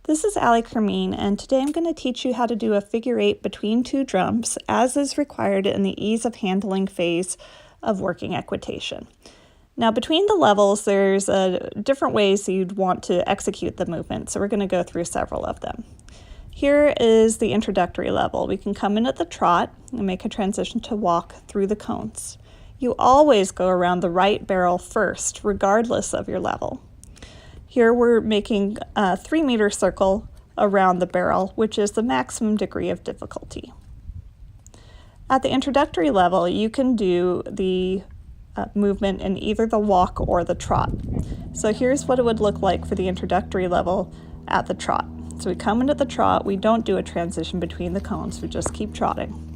This is Ali Kermeen, and today I'm going to teach you how to do a figure eight between two drums, as is required in the ease of handling phase of working equitation. Now, between the levels, there's different ways you'd want to execute the movement, so we're going to go through several of them. Here is the introductory level. We can come in at the trot and make a transition to walk through the cones. You always go around the right barrel first, regardless of your level. Here we're making a 3-meter circle around the barrel, which is the maximum degree of difficulty. At the introductory level, you can do the movement in either the walk or the trot. So here's what it would look like for the introductory level at the trot. So we come into the trot, we don't do a transition between the cones, we just keep trotting.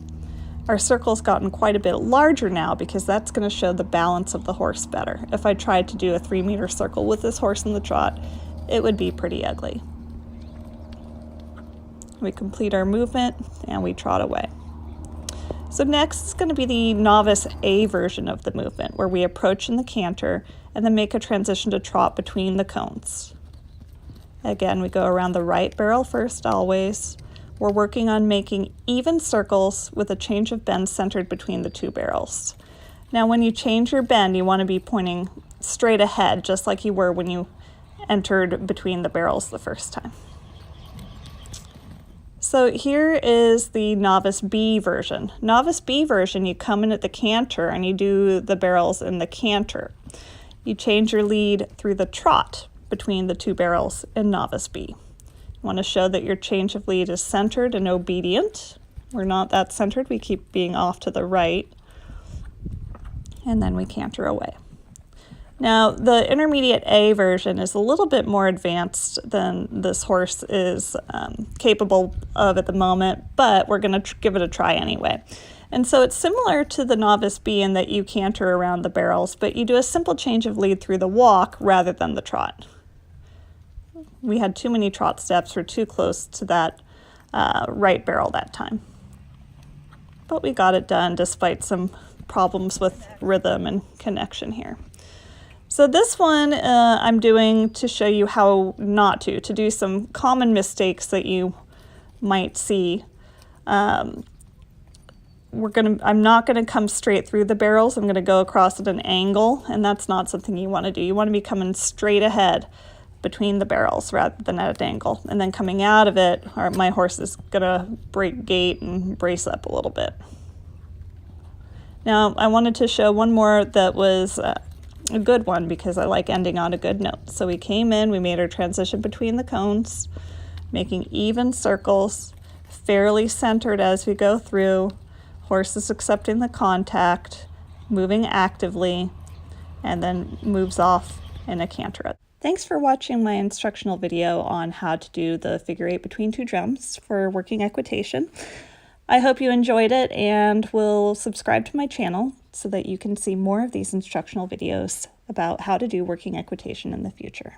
Our circle's gotten quite a bit larger now because that's going to show the balance of the horse better. If I tried to do a 3-meter circle with this horse in the trot, it would be pretty ugly. We complete our movement and we trot away. So next is going to be the Novice A version of the movement, where we approach in the canter and then make a transition to trot between the cones. Again, we go around the right barrel first always. We're working on making even circles with a change of bend centered between the two barrels. Now, when you change your bend, you want to be pointing straight ahead, just like you were when you entered between the barrels the first time. So here is the Novice B version. Novice B version, you come in at the canter and you do the barrels in the canter. You change your lead through the trot between the two barrels in Novice B. You want to show that your change of lead is centered and obedient. We're not that centered, we keep being off to the right. And then we canter away. Now, the intermediate A version is a little bit more advanced than this horse is capable of at the moment, but we're going to give it a try anyway. And so it's similar to the Novice B in that you canter around the barrels, but you do a simple change of lead through the walk rather than the trot. We had too many trot steps, we're too close to that right barrel that time. But we got it done despite some problems with rhythm and connection here. So this one I'm doing to show you how not to do some common mistakes that you might see. I'm not going to come straight through the barrels. I'm going to go across at an angle, and that's not something you want to do. You want to be coming straight ahead between the barrels rather than at an angle. And then coming out of it, my horse is going to break gait and brace up a little bit. Now, I wanted to show one more that was a good one because I like ending on a good note. So we came in, we made our transition between the cones, making even circles, fairly centered as we go through. Horse is accepting the contact, moving actively, and then moves off in a canter. Thanks for watching my instructional video on how to do the figure eight between two drums for working equitation. I hope you enjoyed it and will subscribe to my channel so that you can see more of these instructional videos about how to do working equitation in the future.